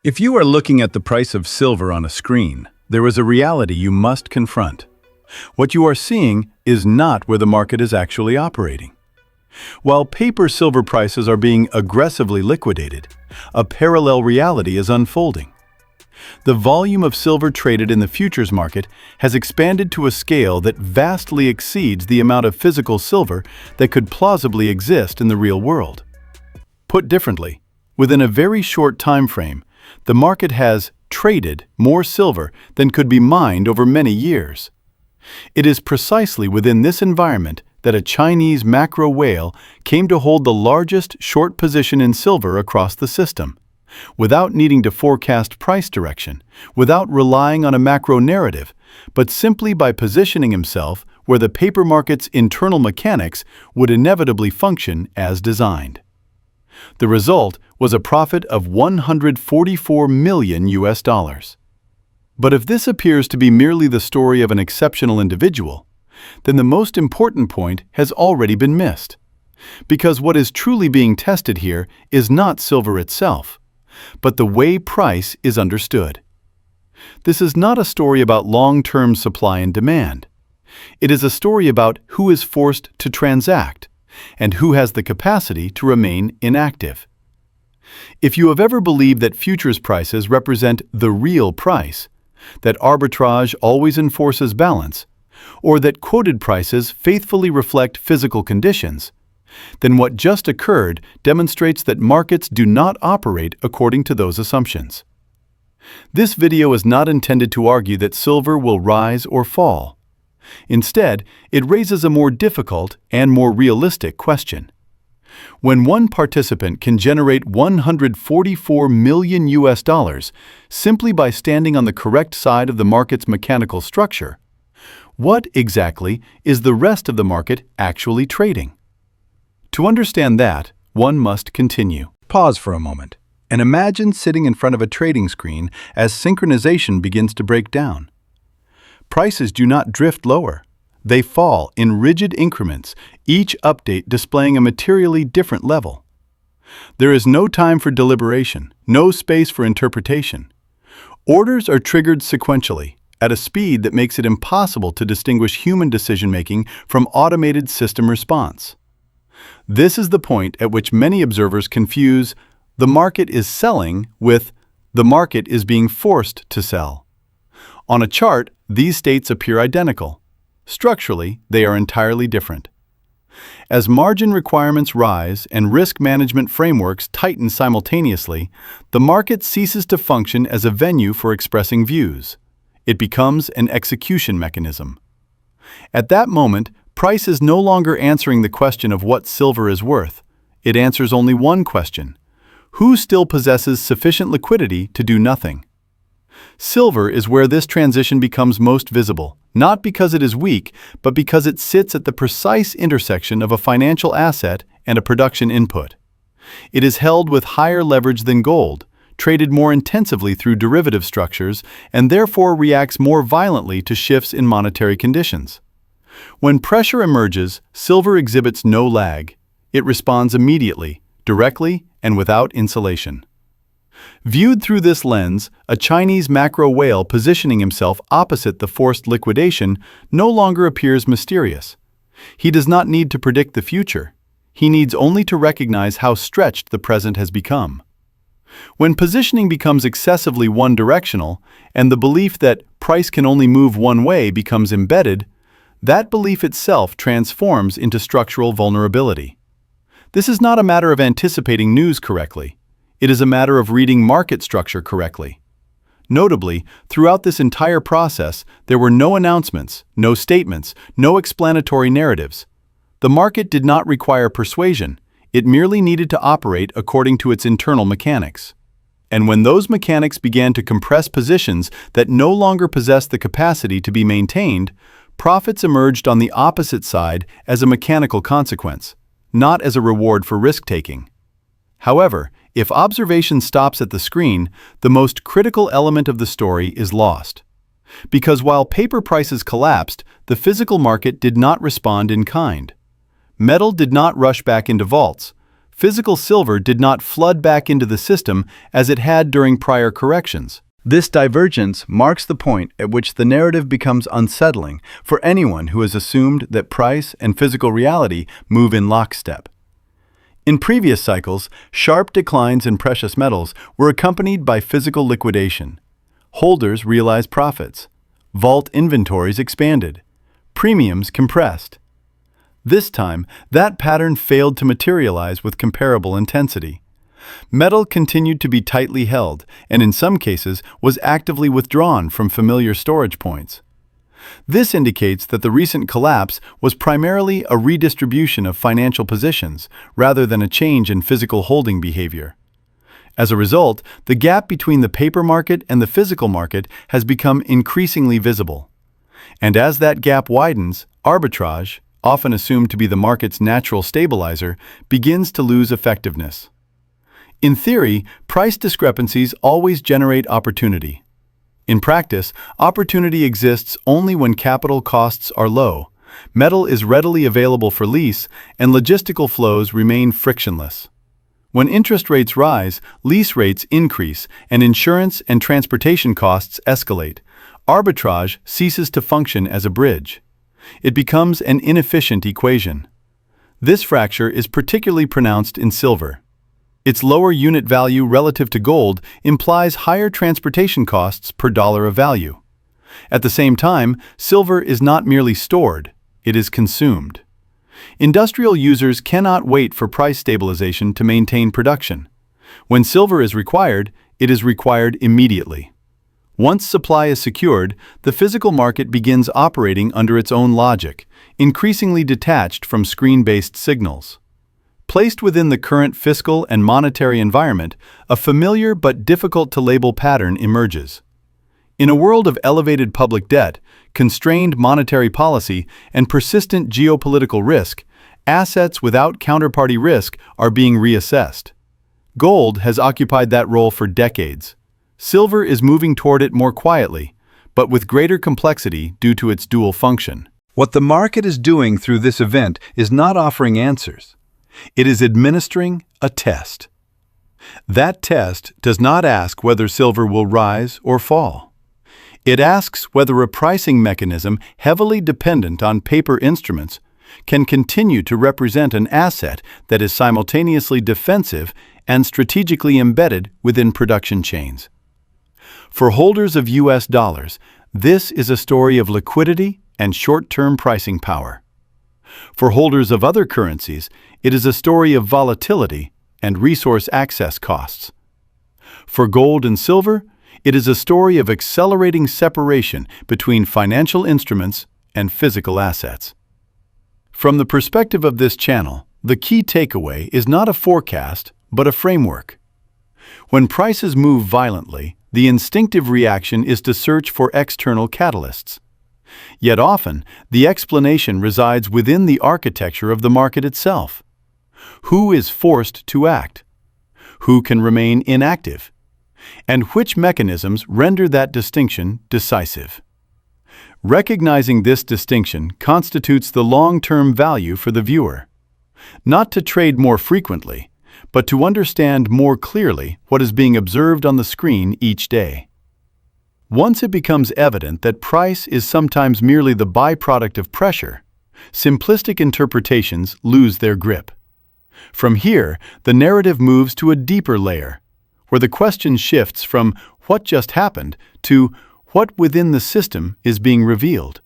If you are looking at the price of silver on a screen, there is a reality you must confront. What you are seeing is not where the market is actually operating. While paper silver prices are being aggressively liquidated, a parallel reality is unfolding. The volume of silver traded in the futures market has expanded to a scale that vastly exceeds the amount of physical silver that could plausibly exist in the real world. Put differently, within a very short time frame, the market has traded more silver than could be mined over many years. It is precisely within this environment that a Chinese macro whale came to hold the largest short position in silver across the system, without needing to forecast price direction, without relying on a macro narrative, but simply by positioning himself where the paper market's internal mechanics would inevitably function as designed. The result was a profit of $144 million. But if this appears to be merely the story of an exceptional individual, then the most important point has already been missed. Because what is truly being tested here is not silver itself, but the way price is understood. This is not a story about long-term supply and demand. It is a story about who is forced to transact and who has the capacity to remain inactive. If you have ever believed that futures prices represent the real price, that arbitrage always enforces balance, or that quoted prices faithfully reflect physical conditions, then what just occurred demonstrates that markets do not operate according to those assumptions. This video is not intended to argue that silver will rise or fall. Instead, it raises a more difficult and more realistic question. When one participant can generate $144 million simply by standing on the correct side of the market's mechanical structure, what exactly is the rest of the market actually trading? To understand that, one must continue. Pause for a moment and imagine sitting in front of a trading screen as synchronization begins to break down. Prices do not drift lower. They fall in rigid increments, each update displaying a materially different level. There is no time for deliberation, no space for interpretation. Orders are triggered sequentially, at a speed that makes it impossible to distinguish human decision-making from automated system response. This is the point at which many observers confuse the market is selling with the market is being forced to sell. On a chart, these states appear identical. Structurally, they are entirely different. As margin requirements rise and risk management frameworks tighten simultaneously, the market ceases to function as a venue for expressing views. It becomes an execution mechanism. At that moment, price is no longer answering the question of what silver is worth. It answers only one question: who still possesses sufficient liquidity to do nothing? Silver is where this transition becomes most visible, not because it is weak, but because it sits at the precise intersection of a financial asset and a production input. It is held with higher leverage than gold, traded more intensively through derivative structures, and therefore reacts more violently to shifts in monetary conditions. When pressure emerges, silver exhibits no lag. It responds immediately, directly, and without insulation. Viewed through this lens, a Chinese macro whale positioning himself opposite the forced liquidation no longer appears mysterious. He does not need to predict the future. He needs only to recognize how stretched the present has become. When positioning becomes excessively one-directional, and the belief that price can only move one way becomes embedded, that belief itself transforms into structural vulnerability. This is not a matter of anticipating news correctly. It is a matter of reading market structure correctly. Notably, throughout this entire process, there were no announcements, no statements, no explanatory narratives. The market did not require persuasion. It merely needed to operate according to its internal mechanics. And when those mechanics began to compress positions that no longer possessed the capacity to be maintained, profits emerged on the opposite side as a mechanical consequence, not as a reward for risk-taking. However, if observation stops at the screen, the most critical element of the story is lost. Because while paper prices collapsed, the physical market did not respond in kind. Metal did not rush back into vaults. physical silver did not flood back into the system as it had during prior corrections. This divergence marks the point at which the narrative becomes unsettling for anyone who has assumed that price and physical reality move in lockstep. In previous cycles, sharp declines in precious metals were accompanied by physical liquidation. Holders realized profits. Vault inventories expanded. Premiums compressed. This time, that pattern failed to materialize with comparable intensity. Metal continued to be tightly held and in some cases was actively withdrawn from familiar storage points. This indicates that the recent collapse was primarily a redistribution of financial positions rather than a change in physical holding behavior. As a result, the gap between the paper market and the physical market has become increasingly visible. And as that gap widens, arbitrage, often assumed to be the market's natural stabilizer, begins to lose effectiveness. In theory, price discrepancies always generate opportunity. In practice, opportunity exists only when capital costs are low, metal is readily available for lease, and logistical flows remain frictionless. When interest rates rise, lease rates increase, and insurance and transportation costs escalate. Arbitrage ceases to function as a bridge. It becomes an inefficient equation. This fracture is particularly pronounced in silver. Its lower unit value relative to gold implies higher transportation costs per dollar of value. At the same time, silver is not merely stored, it is consumed. Industrial users cannot wait for price stabilization to maintain production. When silver is required, it is required immediately. Once supply is secured, the physical market begins operating under its own logic, increasingly detached from screen-based signals. Placed within the current fiscal and monetary environment, a familiar but difficult-to-label pattern emerges. In a world of elevated public debt, constrained monetary policy, and persistent geopolitical risk, assets without counterparty risk are being reassessed. Gold has occupied that role for decades. Silver is moving toward it more quietly, but with greater complexity due to its dual function. What the market is doing through this event is not offering answers. It is administering a test. That test does not ask whether silver will rise or fall. It asks whether a pricing mechanism heavily dependent on paper instruments can continue to represent an asset that is simultaneously defensive and strategically embedded within production chains. For holders of US dollars, this is a story of liquidity and short-term pricing power. For holders of other currencies, it is a story of volatility and resource access costs. For gold and silver, it is a story of accelerating separation between financial instruments and physical assets. From the perspective of this channel, the key takeaway is not a forecast, but a framework. When prices move violently, the instinctive reaction is to search for external catalysts. Yet often, the explanation resides within the architecture of the market itself. Who is forced to act? Who can remain inactive? And which mechanisms render that distinction decisive? Recognizing this distinction constitutes the long-term value for the viewer. Not to trade more frequently, but to understand more clearly what is being observed on the screen each day. Once it becomes evident that price is sometimes merely the byproduct of pressure, simplistic interpretations lose their grip. From here, the narrative moves to a deeper layer, where the question shifts from what just happened to what within the system is being revealed.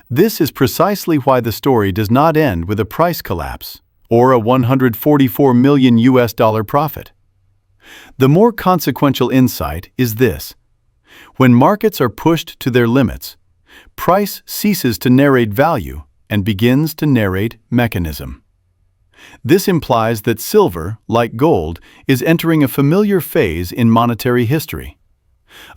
This is precisely why the story does not end with a price collapse or a 144 million US dollar profit. The more consequential insight is this. When markets are pushed to their limits, price ceases to narrate value and begins to narrate mechanism. This implies that silver, like gold, is entering a familiar phase in monetary history,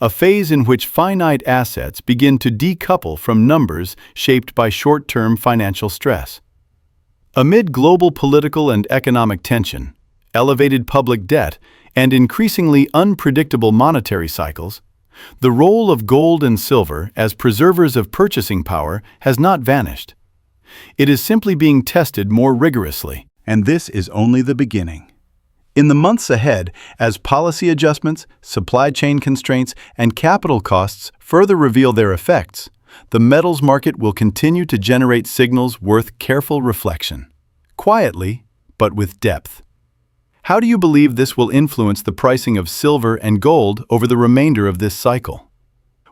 a phase in which finite assets begin to decouple from numbers shaped by short-term financial stress. Amid global political and economic tension, elevated public debt, and increasingly unpredictable monetary cycles, the role of gold and silver as preservers of purchasing power has not vanished. It is simply being tested more rigorously. And this is only the beginning. In the months ahead, as policy adjustments, supply chain constraints, and capital costs further reveal their effects, the metals market will continue to generate signals worth careful reflection. Quietly, but with depth. How do you believe this will influence the pricing of silver and gold over the remainder of this cycle?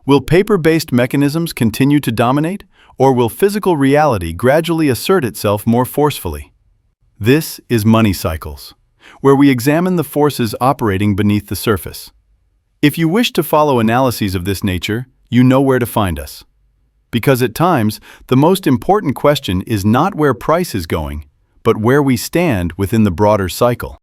Will paper-based mechanisms continue to dominate, or will physical reality gradually assert itself more forcefully? This is Money Cycles, where we examine the forces operating beneath the surface. If you wish to follow analyses of this nature, you know where to find us. Because at times, the most important question is not where price is going, but where we stand within the broader cycle.